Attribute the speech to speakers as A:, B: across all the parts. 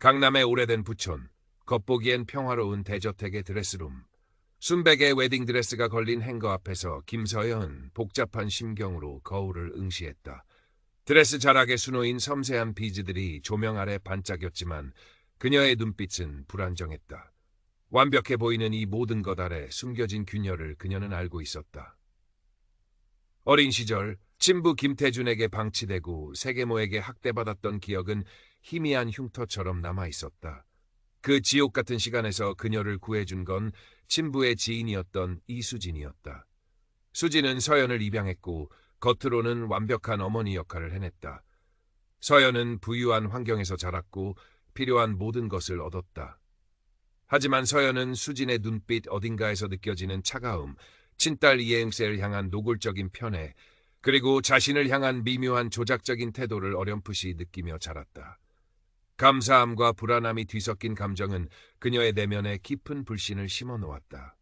A: 강남의 오래된 부촌, 겉보기엔 평화로운 대저택의 드레스룸. 순백의 웨딩드레스가 걸린 행거 앞에서 김서연 복잡한 심경으로 거울을 응시했다. 드레스 자락에 수놓인 섬세한 비즈들이 조명 아래 반짝였지만 그녀의 눈빛은 불안정했다. 완벽해 보이는 이 모든 것 아래 숨겨진 균열을 그녀는 알고 있었다. 어린 시절 친부 김태준에게 방치되고 세계모에게 학대받았던 기억은 희미한 흉터처럼 남아있었다. 그 지옥 같은 시간에서 그녀를 구해준 건 친부의 지인이었던 이수진이었다. 수진은 서연을 입양했고 겉으로는 완벽한 어머니 역할을 해냈다. 서연은 부유한 환경에서 자랐고 필요한 모든 것을 얻었다. 하지만 서연은 수진의 눈빛 어딘가에서 느껴지는 차가움, 친딸 이행세를 향한 노골적인 편애, 그리고 자신을 향한 미묘한 조작적인 태도를 어렴풋이 느끼며 자랐다. 감사함과 불안함이 뒤섞인 감정은 그녀의 내면에 깊은 불신을 심어놓았다.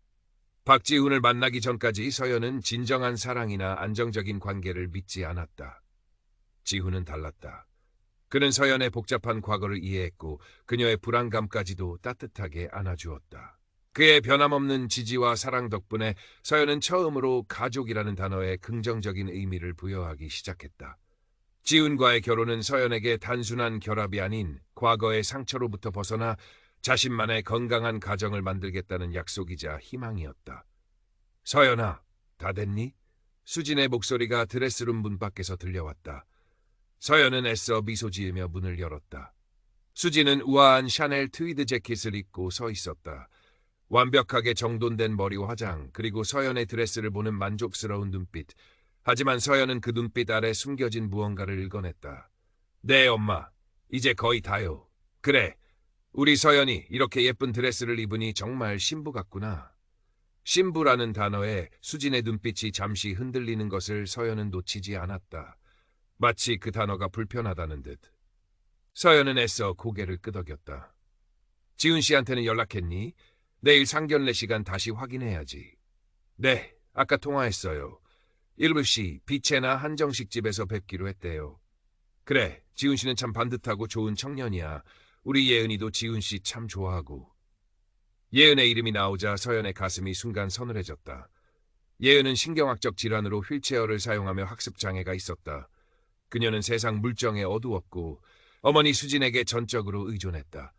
A: 박지훈을 만나기 전까지 서연은 진정한 사랑이나 안정적인 관계를 믿지 않았다. 지훈은 달랐다. 그는 서연의 복잡한 과거를 이해했고 그녀의 불안감까지도 따뜻하게 안아주었다. 그의 변함없는 지지와 사랑 덕분에 서연은 처음으로 가족이라는 단어에 긍정적인 의미를 부여하기 시작했다. 지훈과의 결혼은 서연에게 단순한 결합이 아닌 과거의 상처로부터 벗어나 자신만의 건강한 가정을 만들겠다는 약속이자 희망이었다. 서연아, 다 됐니? 수진의 목소리가 드레스룸 문 밖에서 들려왔다. 서연은 애써 미소 지으며 문을 열었다. 수진은 우아한 샤넬 트위드 재킷을 입고 서 있었다. 완벽하게 정돈된 머리와 화장, 그리고 서연의 드레스를 보는 만족스러운 눈빛. 하지만 서연은 그 눈빛 아래 숨겨진 무언가를 읽어냈다. 네, 엄마. 이제 거의 다요. 그래, 우리 서연이 이렇게 예쁜 드레스를 입으니 정말 신부 같구나. 신부라는 단어에 수진의 눈빛이 잠시 흔들리는 것을 서연은 놓치지 않았다. 마치 그 단어가 불편하다는 듯. 서연은 애써 고개를 끄덕였다. 지훈 씨한테는 연락했니? 내일 상견례 시간 다시 확인해야지. 네, 아까 통화했어요. 7시 비체나 한정식 집에서 뵙기로 했대요. 그래, 지훈 씨는 참 반듯하고 좋은 청년이야. 우리 예은이도 지훈 씨 참 좋아하고. 예은의 이름이 나오자 서연의 가슴이 순간 서늘해졌다. 예은은 신경학적 질환으로 휠체어를 사용하며 학습장애가 있었다. 그녀는 세상 물정에 어두웠고 어머니 수진에게 전적으로 의존했다.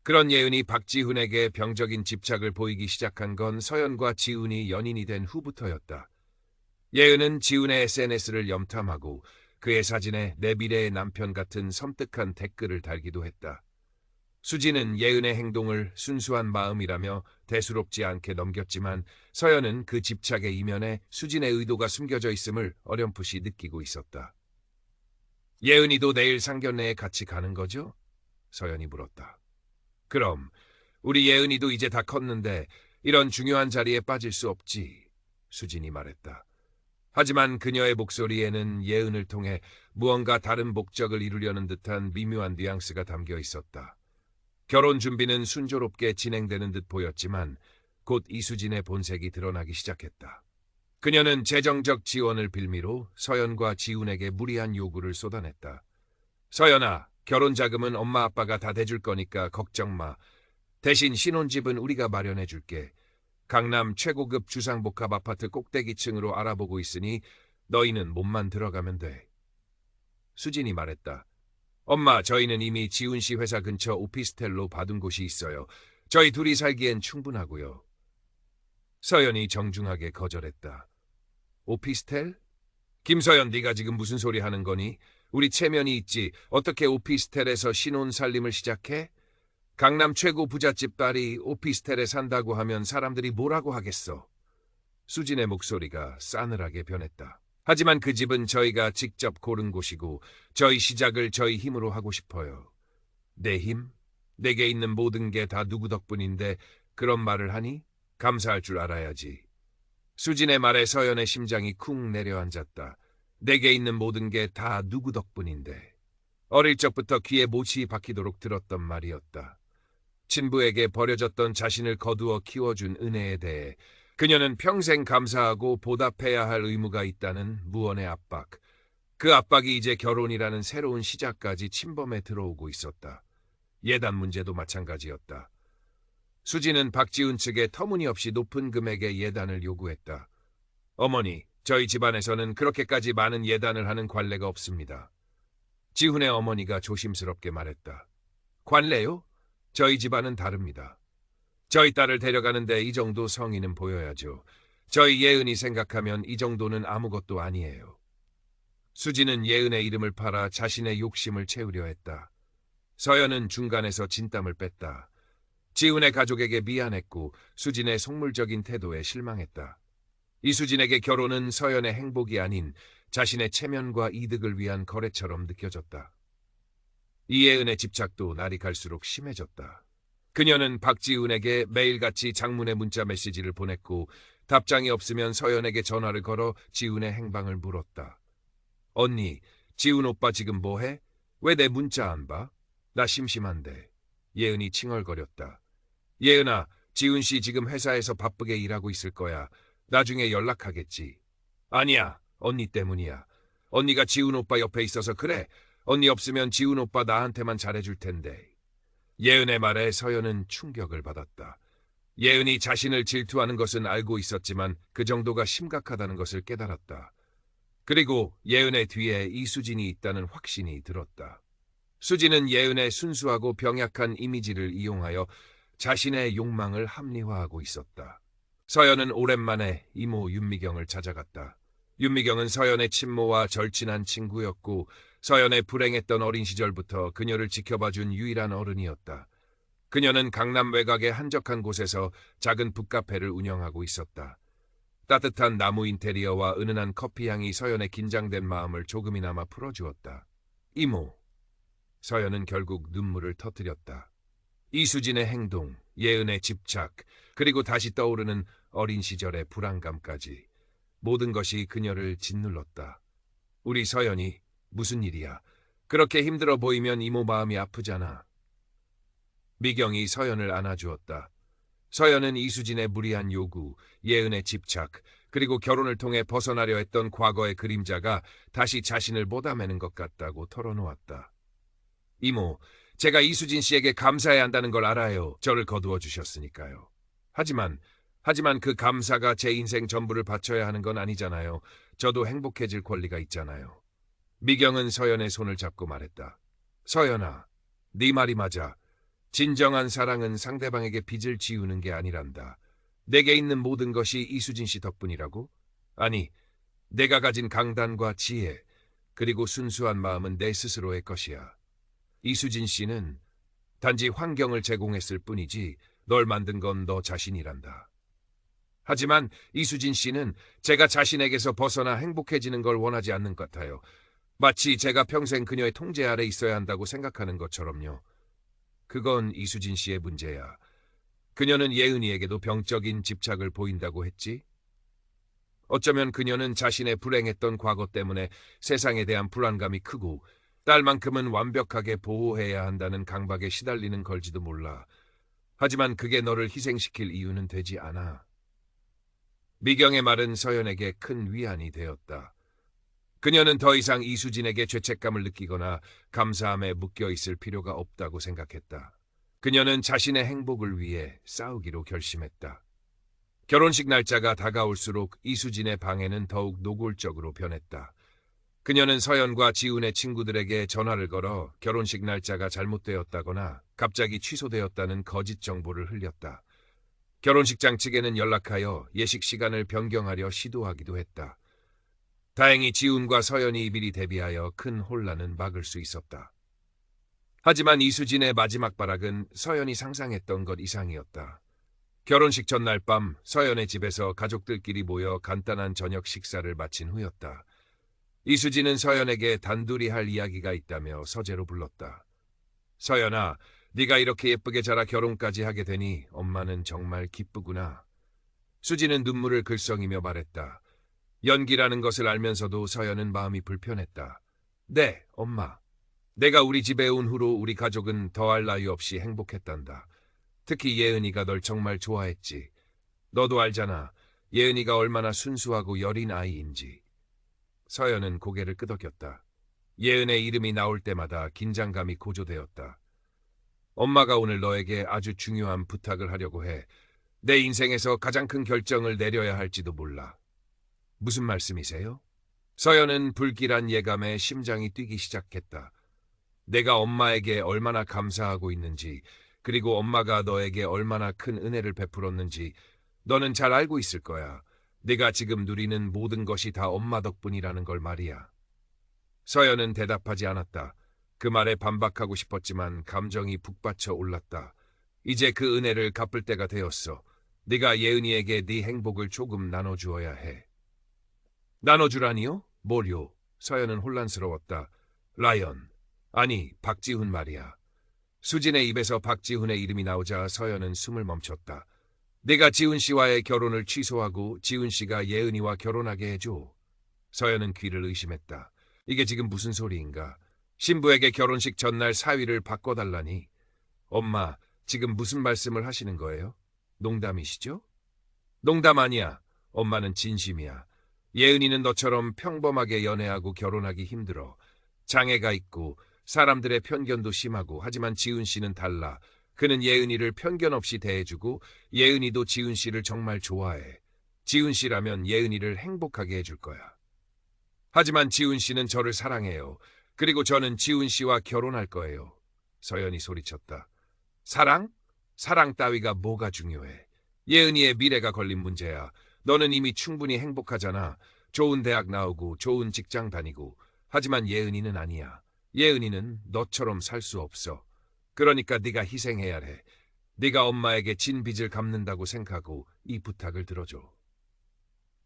A: 그런 예은이 박지훈에게 병적인 집착을 보이기 시작한 건 서연과 지훈이 연인이 된 후부터였다. 예은은 지훈의 SNS를 염탐하고 그의 사진에 내 미래의 남편 같은 섬뜩한 댓글을 달기도 했다. 수진은 예은의 행동을 순수한 마음이라며 대수롭지 않게 넘겼지만 서연은 그 집착의 이면에 수진의 의도가 숨겨져 있음을 어렴풋이 느끼고 있었다. 예은이도 내일 상견례에 같이 가는 거죠? 서연이 물었다. 그럼 우리 예은이도 이제 다 컸는데 이런 중요한 자리에 빠질 수 없지, 수진이 말했다. 하지만 그녀의 목소리에는 예은을 통해 무언가 다른 목적을 이루려는 듯한 미묘한 뉘앙스가 담겨 있었다. 결혼 준비는 순조롭게 진행되는 듯 보였지만 곧 이수진의 본색이 드러나기 시작했다. 그녀는 재정적 지원을 빌미로 서연과 지훈에게 무리한 요구를 쏟아냈다. 서연아, 결혼 자금은 엄마 아빠가 다 대줄 거니까 걱정 마. 대신 신혼집은 우리가 마련해 줄게. 강남 최고급 주상복합 아파트 꼭대기층으로 알아보고 있으니 너희는 몸만 들어가면 돼. 수진이 말했다. 엄마, 저희는 이미 지훈 씨 회사 근처 오피스텔로 받은 곳이 있어요. 저희 둘이 살기엔 충분하고요. 서연이 정중하게 거절했다. 오피스텔? 김서연, 네가 지금 무슨 소리 하는 거니? 우리 체면이 있지. 어떻게 오피스텔에서 신혼 살림을 시작해? 강남 최고 부잣집 딸이 오피스텔에 산다고 하면 사람들이 뭐라고 하겠어? 수진의 목소리가 싸늘하게 변했다. 하지만 그 집은 저희가 직접 고른 곳이고 저희 시작을 저희 힘으로 하고 싶어요. 내 힘? 내게 있는 모든 게 다 누구 덕분인데 그런 말을 하니? 감사할 줄 알아야지. 수진의 말에 서연의 심장이 쿵 내려앉았다. 내게 있는 모든 게 다 누구 덕분인데. 어릴 적부터 귀에 못이 박히도록 들었던 말이었다. 친부에게 버려졌던 자신을 거두어 키워준 은혜에 대해 그녀는 평생 감사하고 보답해야 할 의무가 있다는 무언의 압박. 그 압박이 이제 결혼이라는 새로운 시작까지 침범해 들어오고 있었다. 예단 문제도 마찬가지였다. 수지는 박지훈 측에 터무니없이 높은 금액의 예단을 요구했다. 어머니, 저희 집안에서는 그렇게까지 많은 예단을 하는 관례가 없습니다. 지훈의 어머니가 조심스럽게 말했다. 관례요? 저희 집안은 다릅니다. 저희 딸을 데려가는데 이 정도 성의는 보여야죠. 저희 예은이 생각하면 이 정도는 아무것도 아니에요. 수지는 예은의 이름을 팔아 자신의 욕심을 채우려 했다. 서연은 중간에서 진땀을 뺐다. 지훈의 가족에게 미안했고 수진의 속물적인 태도에 실망했다. 이수진에게 결혼은 서연의 행복이 아닌 자신의 체면과 이득을 위한 거래처럼 느껴졌다. 이예은의 집착도 날이 갈수록 심해졌다. 그녀는 박지훈에게 매일같이 장문의 문자 메시지를 보냈고 답장이 없으면 서연에게 전화를 걸어 지훈의 행방을 물었다. 언니, 지훈 오빠 지금 뭐해? 왜 내 문자 안 봐? 나 심심한데. 예은이 칭얼거렸다. 예은아, 지훈 씨 지금 회사에서 바쁘게 일하고 있을 거야. 나중에 연락하겠지. 아니야, 언니 때문이야. 언니가 지훈 오빠 옆에 있어서 그래. 언니 없으면 지훈 오빠 나한테만 잘해줄 텐데. 예은의 말에 서연은 충격을 받았다. 예은이 자신을 질투하는 것은 알고 있었지만 그 정도가 심각하다는 것을 깨달았다. 그리고 예은의 뒤에 이수진이 있다는 확신이 들었다. 수진은 예은의 순수하고 병약한 이미지를 이용하여 자신의 욕망을 합리화하고 있었다. 서연은 오랜만에 이모 윤미경을 찾아갔다. 윤미경은 서연의 친모와 절친한 친구였고 서연의 불행했던 어린 시절부터 그녀를 지켜봐준 유일한 어른이었다. 그녀는 강남 외곽의 한적한 곳에서 작은 북카페를 운영하고 있었다. 따뜻한 나무 인테리어와 은은한 커피향이 서연의 긴장된 마음을 조금이나마 풀어주었다. 이모. 서연은 결국 눈물을 터뜨렸다. 이수진의 행동, 예은의 집착, 그리고 다시 떠오르는 어린 시절의 불안감까지 모든 것이 그녀를 짓눌렀다. 우리 서연이 무슨 일이야? 그렇게 힘들어 보이면 이모 마음이 아프잖아. 미경이 서연을 안아주었다. 서연은 이수진의 무리한 요구, 예은의 집착, 그리고 결혼을 통해 벗어나려 했던 과거의 그림자가 다시 자신을 못아매는 것 같다고 털어놓았다. 이모, 제가 이수진 씨에게 감사해야 한다는 걸 알아요. 저를 거두어 주셨으니까요. 하지만 그 감사가 제 인생 전부를 바쳐야 하는 건 아니잖아요. 저도 행복해질 권리가 있잖아요. 미경은 서연의 손을 잡고 말했다. 서연아, 네 말이 맞아. 진정한 사랑은 상대방에게 빚을 지우는 게 아니란다. 내게 있는 모든 것이 이수진 씨 덕분이라고? 아니, 내가 가진 강단과 지혜, 그리고 순수한 마음은 내 스스로의 것이야. 이수진 씨는 단지 환경을 제공했을 뿐이지 널 만든 건 너 자신이란다. 하지만 이수진 씨는 제가 자신에게서 벗어나 행복해지는 걸 원하지 않는 것 같아요. 마치 제가 평생 그녀의 통제 아래 있어야 한다고 생각하는 것처럼요. 그건 이수진 씨의 문제야. 그녀는 예은이에게도 병적인 집착을 보인다고 했지? 어쩌면 그녀는 자신의 불행했던 과거 때문에 세상에 대한 불안감이 크고 딸만큼은 완벽하게 보호해야 한다는 강박에 시달리는 걸지도 몰라. 하지만 그게 너를 희생시킬 이유는 되지 않아. 미경의 말은 서연에게 큰 위안이 되었다. 그녀는 더 이상 이수진에게 죄책감을 느끼거나 감사함에 묶여 있을 필요가 없다고 생각했다. 그녀는 자신의 행복을 위해 싸우기로 결심했다. 결혼식 날짜가 다가올수록 이수진의 방해는 더욱 노골적으로 변했다. 그녀는 서연과 지훈의 친구들에게 전화를 걸어 결혼식 날짜가 잘못되었다거나 갑자기 취소되었다는 거짓 정보를 흘렸다. 결혼식장 측에는 연락하여 예식 시간을 변경하려 시도하기도 했다. 다행히 지훈과 서연이 미리 대비하여 큰 혼란은 막을 수 있었다. 하지만 이수진의 마지막 발악은 서연이 상상했던 것 이상이었다. 결혼식 전날 밤 서연의 집에서 가족들끼리 모여 간단한 저녁 식사를 마친 후였다. 이수진은 서연에게 단둘이 할 이야기가 있다며 서재로 불렀다. 서연아, 네가 이렇게 예쁘게 자라 결혼까지 하게 되니 엄마는 정말 기쁘구나. 수지는 눈물을 글썽이며 말했다. 연기라는 것을 알면서도 서연은 마음이 불편했다. 네, 엄마. 내가 우리 집에 온 후로 우리 가족은 더할 나위 없이 행복했단다. 특히 예은이가 널 정말 좋아했지. 너도 알잖아. 예은이가 얼마나 순수하고 여린 아이인지. 서연은 고개를 끄덕였다. 예은의 이름이 나올 때마다 긴장감이 고조되었다. 엄마가 오늘 너에게 아주 중요한 부탁을 하려고 해. 내 인생에서 가장 큰 결정을 내려야 할지도 몰라. 무슨 말씀이세요? 서연은 불길한 예감에 심장이 뛰기 시작했다. 내가 엄마에게 얼마나 감사하고 있는지, 그리고 엄마가 너에게 얼마나 큰 은혜를 베풀었는지 너는 잘 알고 있을 거야. 네가 지금 누리는 모든 것이 다 엄마 덕분이라는 걸 말이야. 서연은 대답하지 않았다. 그 말에 반박하고 싶었지만 감정이 북받쳐 올랐다. 이제 그 은혜를 갚을 때가 되었어. 네가 예은이에게 네 행복을 조금 나눠주어야 해. 나눠주라니요? 뭘요? 서연은 혼란스러웠다. 라연. 아니, 박지훈 말이야. 수진의 입에서 박지훈의 이름이 나오자 서연은 숨을 멈췄다. 네가 지훈 씨와의 결혼을 취소하고 지훈 씨가 예은이와 결혼하게 해줘. 서연은 귀를 의심했다. 이게 지금 무슨 소리인가? 신부에게 결혼식 전날 사위를 바꿔달라니. 엄마, 지금 무슨 말씀을 하시는 거예요? 농담이시죠? 농담 아니야. 엄마는 진심이야. 예은이는 너처럼 평범하게 연애하고 결혼하기 힘들어. 장애가 있고 사람들의 편견도 심하고 하지만 지훈 씨는 달라. 그는 예은이를 편견 없이 대해주고 예은이도 지훈 씨를 정말 좋아해. 지훈 씨라면 예은이를 행복하게 해줄 거야. 하지만 지훈 씨는 저를 사랑해요. 그리고 저는 지훈 씨와 결혼할 거예요. 서연이 소리쳤다. 사랑? 사랑 따위가 뭐가 중요해. 예은이의 미래가 걸린 문제야. 너는 이미 충분히 행복하잖아. 좋은 대학 나오고 좋은 직장 다니고. 하지만 예은이는 아니야. 예은이는 너처럼 살 수 없어. 그러니까 네가 희생해야 해. 네가 엄마에게 진 빚을 갚는다고 생각하고 이 부탁을 들어줘.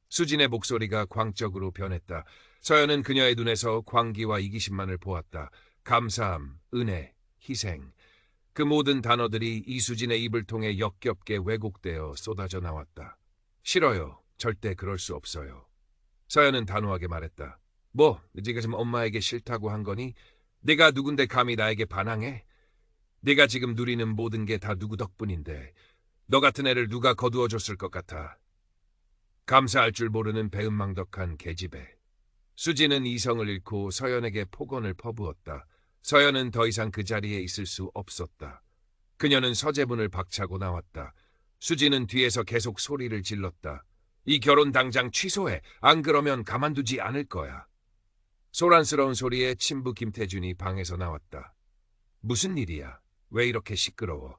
A: 수진의 목소리가 광적으로 변했다. 서연은 그녀의 눈에서 광기와 이기심만을 보았다. 감사함, 은혜, 희생. 그 모든 단어들이 이수진의 입을 통해 역겹게 왜곡되어 쏟아져 나왔다. 싫어요. 절대 그럴 수 없어요. 서연은 단호하게 말했다. 뭐, 네가 지금 엄마에게 싫다고 한 거니? 네가 누군데 감히 나에게 반항해? 네가 지금 누리는 모든 게 다 누구 덕분인데 너 같은 애를 누가 거두어줬을 것 같아. 감사할 줄 모르는 배은망덕한 계집애. 수지는 이성을 잃고 서연에게 폭언을 퍼부었다. 서연은 더 이상 그 자리에 있을 수 없었다. 그녀는 서재문을 박차고 나왔다. 수지는 뒤에서 계속 소리를 질렀다. 이 결혼 당장 취소해. 안 그러면 가만두지 않을 거야. 소란스러운 소리에 친부 김태준이 방에서 나왔다. 무슨 일이야? 왜 이렇게 시끄러워?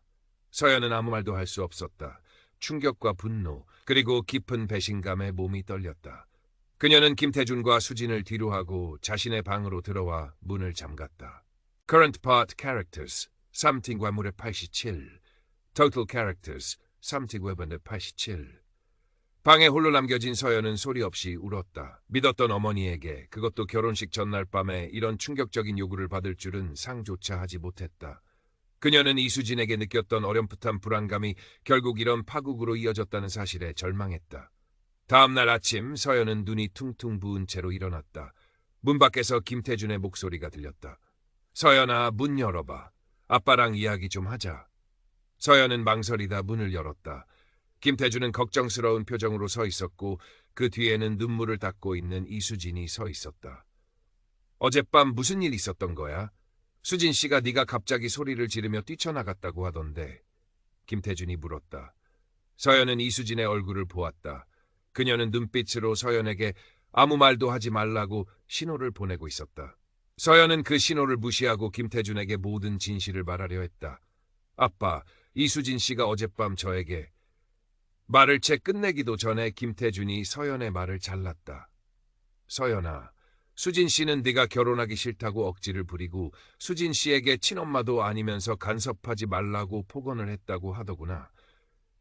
A: 서연은 아무 말도 할 수 없었다. 충격과 분노, 그리고 깊은 배신감에 몸이 떨렸다. 그녀는 김태준과 수진을 뒤로하고 자신의 방으로 들어와 문을 잠갔다. Current Part Characters 3팅 무려 87. Total Characters 3팅 87. 방에 홀로 남겨진 서연은 소리 없이 울었다. 믿었던 어머니에게, 그것도 결혼식 전날 밤에 이런 충격적인 요구를 받을 줄은 상조차 하지 못했다. 그녀는 이수진에게 느꼈던 어렴풋한 불안감이 결국 이런 파국으로 이어졌다는 사실에 절망했다. 다음 날 아침 서연은 눈이 퉁퉁 부은 채로 일어났다. 문 밖에서 김태준의 목소리가 들렸다. 서연아, 문 열어봐. 아빠랑 이야기 좀 하자. 서연은 망설이다 문을 열었다. 김태준은 걱정스러운 표정으로 서 있었고 그 뒤에는 눈물을 닦고 있는 이수진이 서 있었다. 어젯밤 무슨 일 있었던 거야? 수진 씨가 네가 갑자기 소리를 지르며 뛰쳐나갔다고 하던데. 김태준이 물었다. 서연은 이수진의 얼굴을 보았다. 그녀는 눈빛으로 서연에게 아무 말도 하지 말라고 신호를 보내고 있었다. 서연은 그 신호를 무시하고 김태준에게 모든 진실을 말하려 했다. 아빠, 이수진 씨가 어젯밤 저에게... 말을 채 끝내기도 전에 김태준이 서연의 말을 잘랐다. 서연아, 수진 씨는 네가 결혼하기 싫다고 억지를 부리고 수진 씨에게 친엄마도 아니면서 간섭하지 말라고 폭언을 했다고 하더구나.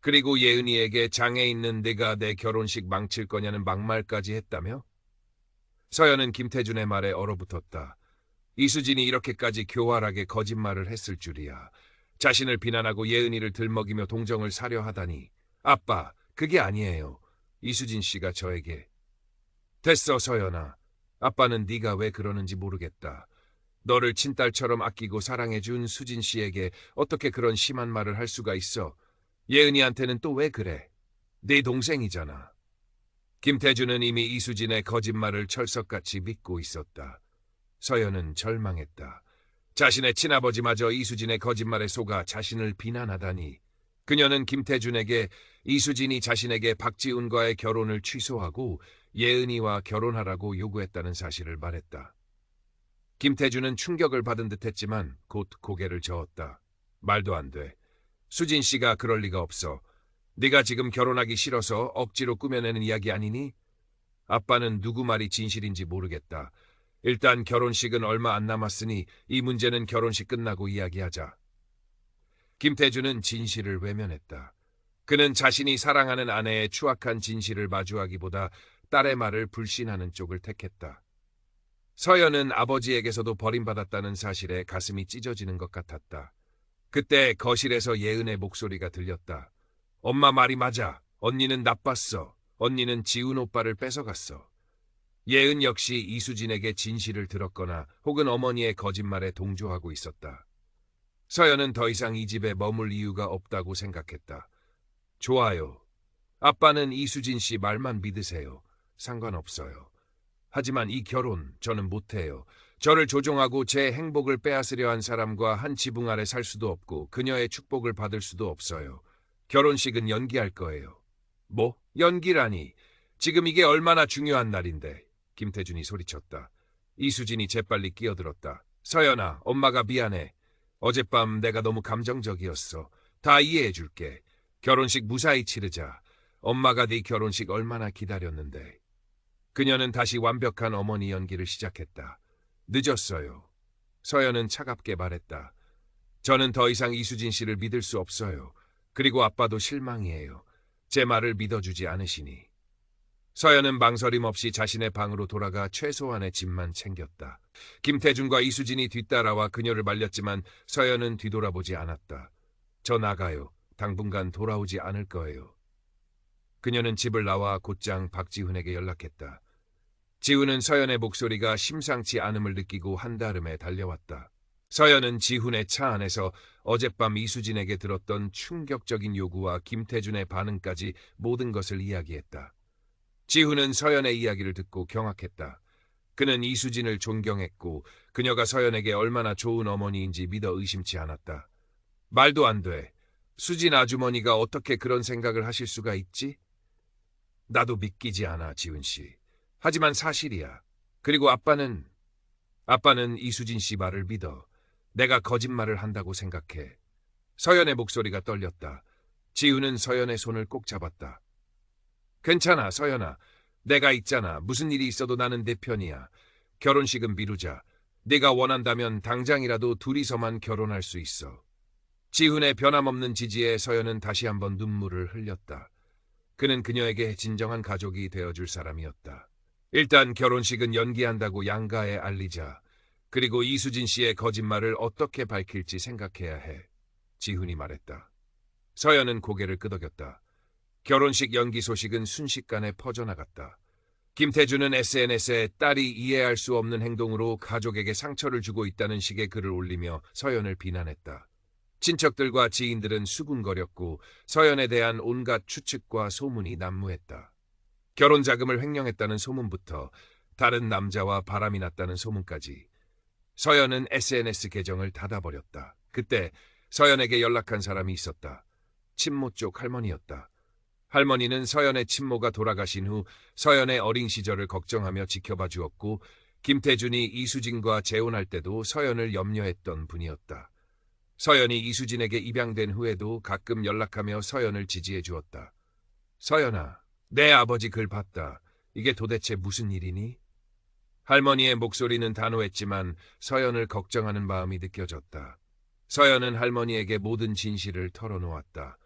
A: 그리고 예은이에게 장애 있는 네가 내 결혼식 망칠 거냐는 막말까지 했다며? 서연은 김태준의 말에 얼어붙었다. 이수진이 이렇게까지 교활하게 거짓말을 했을 줄이야. 자신을 비난하고 예은이를 들먹이며 동정을 사려 하다니. 아빠, 그게 아니에요. 이수진 씨가 저에게. 됐어, 서연아. 아빠는 네가 왜 그러는지 모르겠다. 너를 친딸처럼 아끼고 사랑해준 수진 씨에게 어떻게 그런 심한 말을 할 수가 있어. 예은이한테는 또 왜 그래? 네 동생이잖아. 김태준은 이미 이수진의 거짓말을 철석같이 믿고 있었다. 서연은 절망했다. 자신의 친아버지마저 이수진의 거짓말에 속아 자신을 비난하다니. 그녀는 김태준에게 이수진이 자신에게 박지훈과의 결혼을 취소하고 예은이와 결혼하라고 요구했다는 사실을 말했다. 김태준은 충격을 받은 듯했지만 곧 고개를 저었다. 말도 안 돼. 수진 씨가 그럴 리가 없어. 네가 지금 결혼하기 싫어서 억지로 꾸며내는 이야기 아니니? 아빠는 누구 말이 진실인지 모르겠다. 일단 결혼식은 얼마 안 남았으니 이 문제는 결혼식 끝나고 이야기하자. 김태준은 진실을 외면했다. 그는 자신이 사랑하는 아내의 추악한 진실을 마주하기보다 딸의 말을 불신하는 쪽을 택했다. 서연은 아버지에게서도 버림받았다는 사실에 가슴이 찢어지는 것 같았다. 그때 거실에서 예은의 목소리가 들렸다. 엄마 말이 맞아. 언니는 나빴어. 언니는 지훈 오빠를 뺏어갔어. 예은 역시 이수진에게 진실을 들었거나 혹은 어머니의 거짓말에 동조하고 있었다. 서연은 더 이상 이 집에 머물 이유가 없다고 생각했다. 좋아요. 아빠는 이수진 씨 말만 믿으세요. 상관없어요. 하지만 이 결혼 저는 못해요. 저를 조종하고 제 행복을 빼앗으려 한 사람과 한 지붕 아래 살 수도 없고 그녀의 축복을 받을 수도 없어요. 결혼식은 연기할 거예요. 뭐? 연기라니. 지금 이게 얼마나 중요한 날인데. 김태준이 소리쳤다. 이수진이 재빨리 끼어들었다. 서연아, 엄마가 미안해. 어젯밤 내가 너무 감정적이었어. 다 이해해줄게. 결혼식 무사히 치르자. 엄마가 네 결혼식 얼마나 기다렸는데. 그녀는 다시 완벽한 어머니 연기를 시작했다. 늦었어요. 서연은 차갑게 말했다. 저는 더 이상 이수진 씨를 믿을 수 없어요. 그리고 아빠도 실망이에요. 제 말을 믿어주지 않으시니. 서연은 망설임 없이 자신의 방으로 돌아가 최소한의 짐만 챙겼다. 김태준과 이수진이 뒤따라와 그녀를 말렸지만 서연은 뒤돌아보지 않았다. 저 나가요. 당분간 돌아오지 않을 거예요. 그녀는 집을 나와 곧장 박지훈에게 연락했다. 지훈은 서연의 목소리가 심상치 않음을 느끼고 한달음에 달려왔다. 서연은 지훈의 차 안에서 어젯밤 이수진에게 들었던 충격적인 요구와 김태준의 반응까지 모든 것을 이야기했다. 지훈은 서연의 이야기를 듣고 경악했다. 그는 이수진을 존경했고 그녀가 서연에게 얼마나 좋은 어머니인지 믿어 의심치 않았다. 말도 안 돼. 수진 아주머니가 어떻게 그런 생각을 하실 수가 있지? 나도 믿기지 않아, 지훈 씨. 하지만 사실이야. 그리고 아빠는 이수진 씨 말을 믿어. 내가 거짓말을 한다고 생각해. 서연의 목소리가 떨렸다. 지훈은 서연의 손을 꼭 잡았다. 괜찮아, 서연아. 내가 있잖아. 무슨 일이 있어도 나는 내 편이야. 결혼식은 미루자. 네가 원한다면 당장이라도 둘이서만 결혼할 수 있어. 지훈의 변함없는 지지에 서연은 다시 한번 눈물을 흘렸다. 그는 그녀에게 진정한 가족이 되어줄 사람이었다. 일단 결혼식은 연기한다고 양가에 알리자. 그리고 이수진 씨의 거짓말을 어떻게 밝힐지 생각해야 해. 지훈이 말했다. 서연은 고개를 끄덕였다. 결혼식 연기 소식은 순식간에 퍼져나갔다. 김태준은 SNS에 딸이 이해할 수 없는 행동으로 가족에게 상처를 주고 있다는 식의 글을 올리며 서연을 비난했다. 친척들과 지인들은 수군거렸고 서연에 대한 온갖 추측과 소문이 난무했다. 결혼 자금을 횡령했다는 소문부터 다른 남자와 바람이 났다는 소문까지. 서연은 SNS 계정을 닫아버렸다. 그때 서연에게 연락한 사람이 있었다. 친모 쪽 할머니였다. 할머니는 서연의 친모가 돌아가신 후 서연의 어린 시절을 걱정하며 지켜봐 주었고 김태준이 이수진과 재혼할 때도 서연을 염려했던 분이었다. 서연이 이수진에게 입양된 후에도 가끔 연락하며 서연을 지지해 주었다. 서연아, 내 아버지 글 봤다. 이게 도대체 무슨 일이니? 할머니의 목소리는 단호했지만 서연을 걱정하는 마음이 느껴졌다. 서연은 할머니에게 모든 진실을 털어놓았다.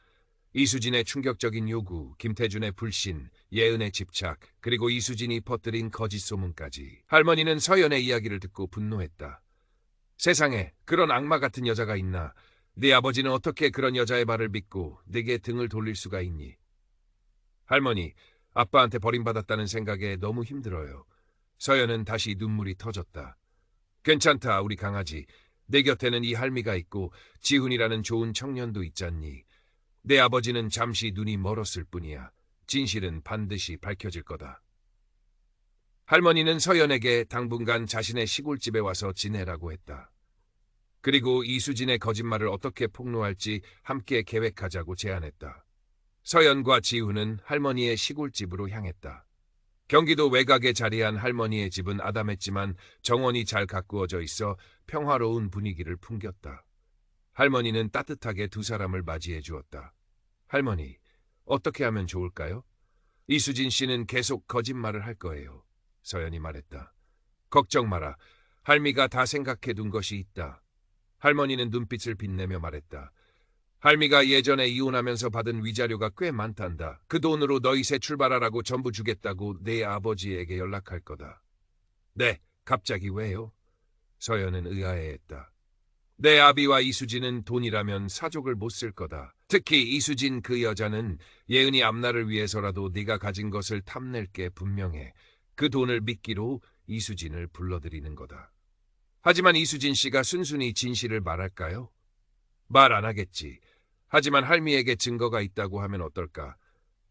A: 이수진의 충격적인 요구, 김태준의 불신, 예은의 집착, 그리고 이수진이 퍼뜨린 거짓 소문까지. 할머니는 서연의 이야기를 듣고 분노했다. 세상에 그런 악마 같은 여자가 있나? 네 아버지는 어떻게 그런 여자의 말을 믿고 네게 등을 돌릴 수가 있니? 할머니, 아빠한테 버림받았다는 생각에 너무 힘들어요. 서연은 다시 눈물이 터졌다. 괜찮다, 우리 강아지. 내 곁에는 이 할미가 있고 지훈이라는 좋은 청년도 있잖니. 내 아버지는 잠시 눈이 멀었을 뿐이야. 진실은 반드시 밝혀질 거다. 할머니는 서연에게 당분간 자신의 시골집에 와서 지내라고 했다. 그리고 이수진의 거짓말을 어떻게 폭로할지 함께 계획하자고 제안했다. 서연과 지우는 할머니의 시골집으로 향했다. 경기도 외곽에 자리한 할머니의 집은 아담했지만 정원이 잘 가꾸어져 있어 평화로운 분위기를 풍겼다. 할머니는 따뜻하게 두 사람을 맞이해 주었다. 할머니, 어떻게 하면 좋을까요? 이수진 씨는 계속 거짓말을 할 거예요. 서연이 말했다. 걱정 마라. 할미가 다 생각해 둔 것이 있다. 할머니는 눈빛을 빛내며 말했다. 할미가 예전에 이혼하면서 받은 위자료가 꽤 많단다. 그 돈으로 너희 새 출발하라고 전부 주겠다고 내 아버지에게 연락할 거다. 네, 갑자기 왜요? 서연은 의아해했다. 내 아비와 이수진은 돈이라면 사족을 못 쓸 거다. 특히 이수진 그 여자는 예은이 앞날을 위해서라도 네가 가진 것을 탐낼 게 분명해. 그 돈을 미끼로 이수진을 불러들이는 거다. 하지만 이수진 씨가 순순히 진실을 말할까요? 말 안 하겠지. 하지만 할미에게 증거가 있다고 하면 어떨까?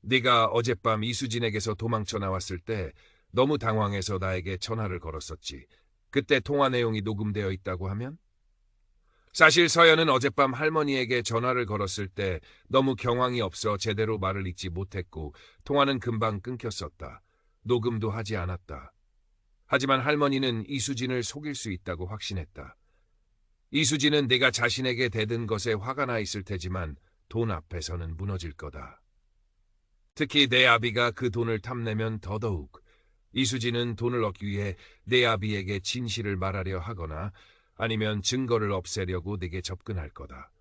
A: 네가 어젯밤 이수진에게서 도망쳐 나왔을 때 너무 당황해서 나에게 전화를 걸었었지. 그때 통화 내용이 녹음되어 있다고 하면? 사실 서연은 어젯밤 할머니에게 전화를 걸었을 때 너무 경황이 없어 제대로 말을 잇지 못했고 통화는 금방 끊겼었다. 녹음도 하지 않았다. 하지만 할머니는 이수진을 속일 수 있다고 확신했다. 이수진은 네가 자신에게 대든 것에 화가 나 있을 테지만 돈 앞에서는 무너질 거다. 특히 내 아비가 그 돈을 탐내면 더더욱 이수진은 돈을 얻기 위해 내 아비에게 진실을 말하려 하거나 아니면 증거를 없애려고 네게 접근할 거다.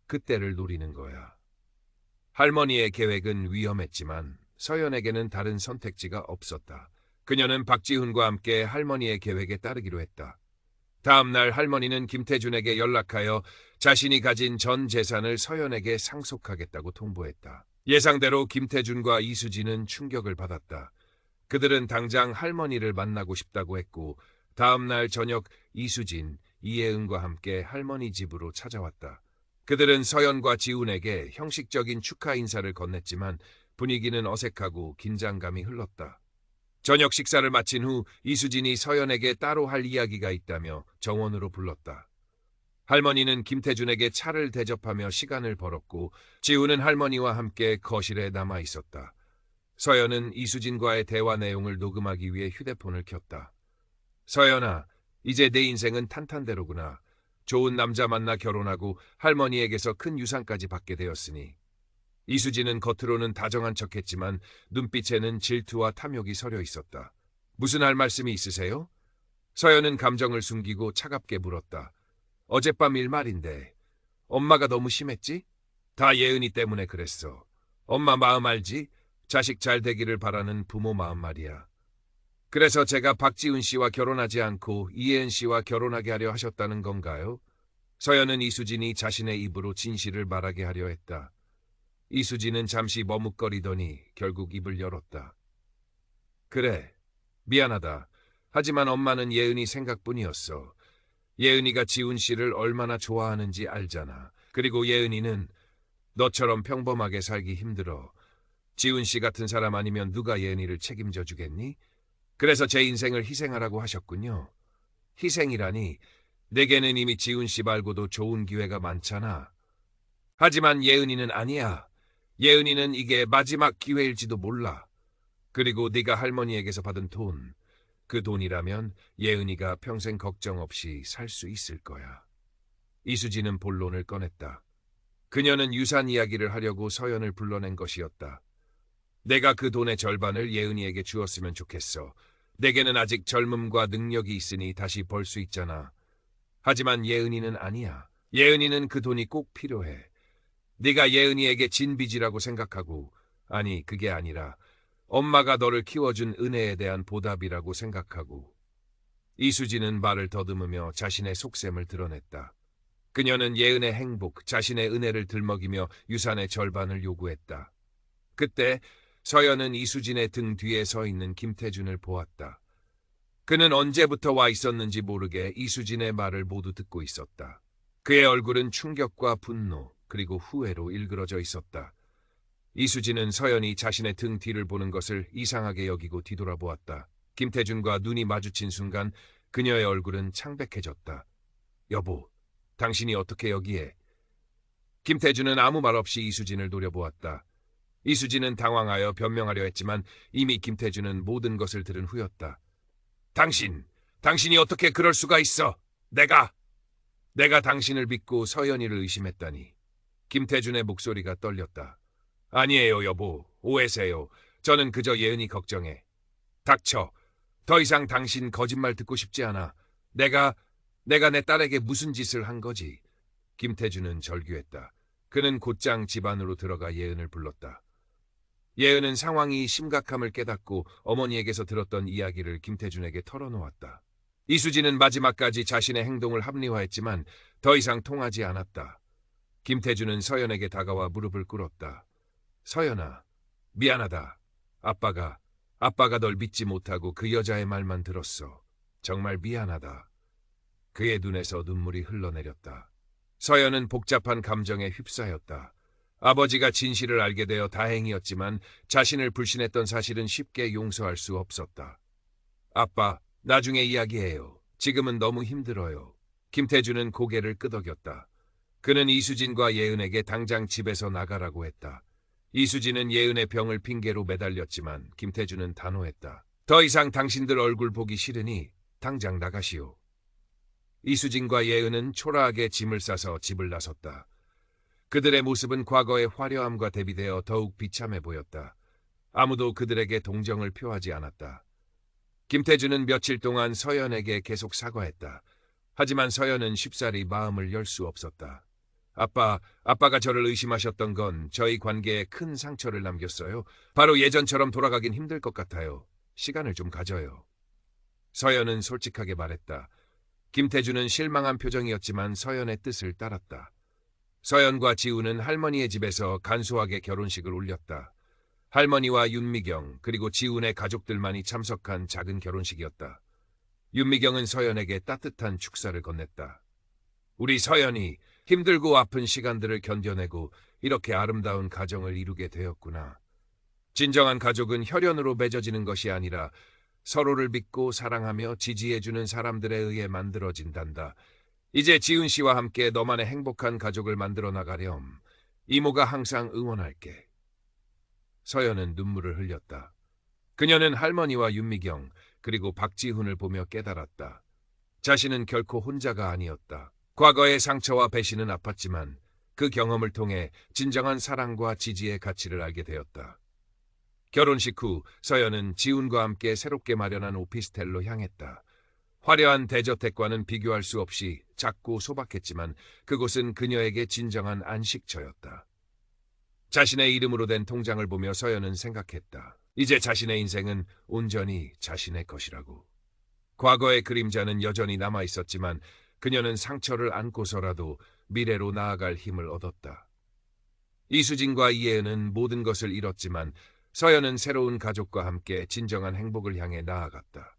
A: 그때를 노리는 거야. 할머니의 계획은 위험했지만 서연에게는 다른 선택지가 없었다. 그녀는 박지훈과 함께 할머니의 계획에 따르기로 했다. 다음 날 할머니는 김태준에게 연락하여 자신이 가진 전 재산을 서연에게 상속하겠다고 통보했다. 예상대로 김태준과 이수진은 충격을 받았다. 그들은 당장 할머니를 만나고 싶다고 했고 다음 날 저녁 이수진, 이예은과 함께 할머니 집으로 찾아왔다. 그들은 서연과 지훈에게 형식적인 축하 인사를 건넸지만 분위기는 어색하고 긴장감이 흘렀다. 저녁 식사를 마친 후 이수진이 서연에게 따로 할 이야기가 있다며 정원으로 불렀다. 할머니는 김태준에게 차를 대접하며 시간을 벌었고 지훈은 할머니와 함께 거실에 남아 있었다. 서연은 이수진과의 대화 내용을 녹음하기 위해 휴대폰을 켰다. 서연아, 이제 내 인생은 탄탄대로구나. 좋은 남자 만나 결혼하고 할머니에게서 큰 유산까지 받게 되었으니. 이수진은 겉으로는 다정한 척했지만 눈빛에는 질투와 탐욕이 서려 있었다. 무슨 할 말씀이 있으세요? 서연은 감정을 숨기고 차갑게 물었다. 어젯밤 일 말인데 엄마가 너무 심했지? 다 예은이 때문에 그랬어. 엄마 마음 알지? 자식 잘 되기를 바라는 부모 마음 말이야. 그래서 제가 박지훈 씨와 결혼하지 않고 이예은 씨와 결혼하게 하려 하셨다는 건가요? 서연은 이수진이 자신의 입으로 진실을 말하게 하려 했다. 이수진은 잠시 머뭇거리더니 결국 입을 열었다. 그래, 미안하다. 하지만 엄마는 예은이 생각뿐이었어. 예은이가 지훈 씨를 얼마나 좋아하는지 알잖아. 그리고 예은이는 너처럼 평범하게 살기 힘들어. 지훈 씨 같은 사람 아니면 누가 예은이를 책임져 주겠니? 그래서 제 인생을 희생하라고 하셨군요. 희생이라니, 내게는 이미 지훈 씨 말고도 좋은 기회가 많잖아. 하지만 예은이는 아니야. 예은이는 이게 마지막 기회일지도 몰라. 그리고 네가 할머니에게서 받은 돈, 그 돈이라면 예은이가 평생 걱정 없이 살 수 있을 거야. 이수진은 본론을 꺼냈다. 그녀는 유산 이야기를 하려고 서연을 불러낸 것이었다. 내가 그 돈의 절반을 예은이에게 주었으면 좋겠어. 내게는 아직 젊음과 능력이 있으니 다시 벌 수 있잖아. 하지만 예은이는 아니야. 예은이는 그 돈이 꼭 필요해. 네가 예은이에게 진 빚이라고 생각하고, 아니 그게 아니라 엄마가 너를 키워준 은혜에 대한 보답이라고 생각하고. 이수진은 말을 더듬으며 자신의 속셈을 드러냈다. 그녀는 예은의 행복, 자신의 은혜를 들먹이며 유산의 절반을 요구했다. 그때 서연은 이수진의 등 뒤에 서 있는 김태준을 보았다. 그는 언제부터 와 있었는지 모르게 이수진의 말을 모두 듣고 있었다. 그의 얼굴은 충격과 분노, 그리고 후회로 일그러져 있었다. 이수진은 서연이 자신의 등 뒤를 보는 것을 이상하게 여기고 뒤돌아보았다. 김태준과 눈이 마주친 순간 그녀의 얼굴은 창백해졌다. 여보, 당신이 어떻게 여기에? 김태준은 아무 말 없이 이수진을 노려보았다. 이수진은 당황하여 변명하려 했지만 이미 김태준은 모든 것을 들은 후였다. 당신이 어떻게 그럴 수가 있어? 내가 당신을 믿고 서연이를 의심했다니. 김태준의 목소리가 떨렸다. 아니에요, 여보. 오해세요. 저는 그저 예은이 걱정해. 닥쳐. 더 이상 당신 거짓말 듣고 싶지 않아. 내가 내 딸에게 무슨 짓을 한 거지? 김태준은 절규했다. 그는 곧장 집 안으로 들어가 예은을 불렀다. 예은은 상황이 심각함을 깨닫고 어머니에게서 들었던 이야기를 김태준에게 털어놓았다. 이수진은 마지막까지 자신의 행동을 합리화했지만 더 이상 통하지 않았다. 김태준은 서연에게 다가와 무릎을 꿇었다. 서연아, 미안하다. 아빠가 널 믿지 못하고 그 여자의 말만 들었어. 정말 미안하다. 그의 눈에서 눈물이 흘러내렸다. 서연은 복잡한 감정에 휩싸였다. 아버지가 진실을 알게 되어 다행이었지만 자신을 불신했던 사실은 쉽게 용서할 수 없었다. 아빠, 나중에 이야기해요. 지금은 너무 힘들어요. 김태준은 고개를 끄덕였다. 그는 이수진과 예은에게 당장 집에서 나가라고 했다. 이수진은 예은의 병을 핑계로 매달렸지만 김태준은 단호했다. 더 이상 당신들 얼굴 보기 싫으니 당장 나가시오. 이수진과 예은은 초라하게 짐을 싸서 집을 나섰다. 그들의 모습은 과거의 화려함과 대비되어 더욱 비참해 보였다. 아무도 그들에게 동정을 표하지 않았다. 김태준은 며칠 동안 서연에게 계속 사과했다. 하지만 서연은 쉽사리 마음을 열 수 없었다. 아빠가 저를 의심하셨던 건 저희 관계에 큰 상처를 남겼어요. 바로 예전처럼 돌아가긴 힘들 것 같아요. 시간을 좀 가져요. 서연은 솔직하게 말했다. 김태준은 실망한 표정이었지만 서연의 뜻을 따랐다. 서연과 지우는 할머니의 집에서 간소하게 결혼식을 올렸다. 할머니와 윤미경 그리고 지훈의 가족들만이 참석한 작은 결혼식이었다. 윤미경은 서연에게 따뜻한 축사를 건넸다. 우리 서연이 힘들고 아픈 시간들을 견뎌내고 이렇게 아름다운 가정을 이루게 되었구나. 진정한 가족은 혈연으로 맺어지는 것이 아니라 서로를 믿고 사랑하며 지지해주는 사람들에 의해 만들어진단다. 이제 지훈 씨와 함께 너만의 행복한 가족을 만들어 나가렴. 이모가 항상 응원할게. 서연은 눈물을 흘렸다. 그녀는 할머니와 윤미경 그리고 박지훈을 보며 깨달았다. 자신은 결코 혼자가 아니었다. 과거의 상처와 배신은 아팠지만 그 경험을 통해 진정한 사랑과 지지의 가치를 알게 되었다. 결혼식 후 서연은 지훈과 함께 새롭게 마련한 오피스텔로 향했다. 화려한 대저택과는 비교할 수 없이 작고 소박했지만 그곳은 그녀에게 진정한 안식처였다. 자신의 이름으로 된 통장을 보며 서연은 생각했다. 이제 자신의 인생은 온전히 자신의 것이라고. 과거의 그림자는 여전히 남아있었지만 그녀는 상처를 안고서라도 미래로 나아갈 힘을 얻었다. 이수진과 이혜은은 모든 것을 잃었지만 서연은 새로운 가족과 함께 진정한 행복을 향해 나아갔다.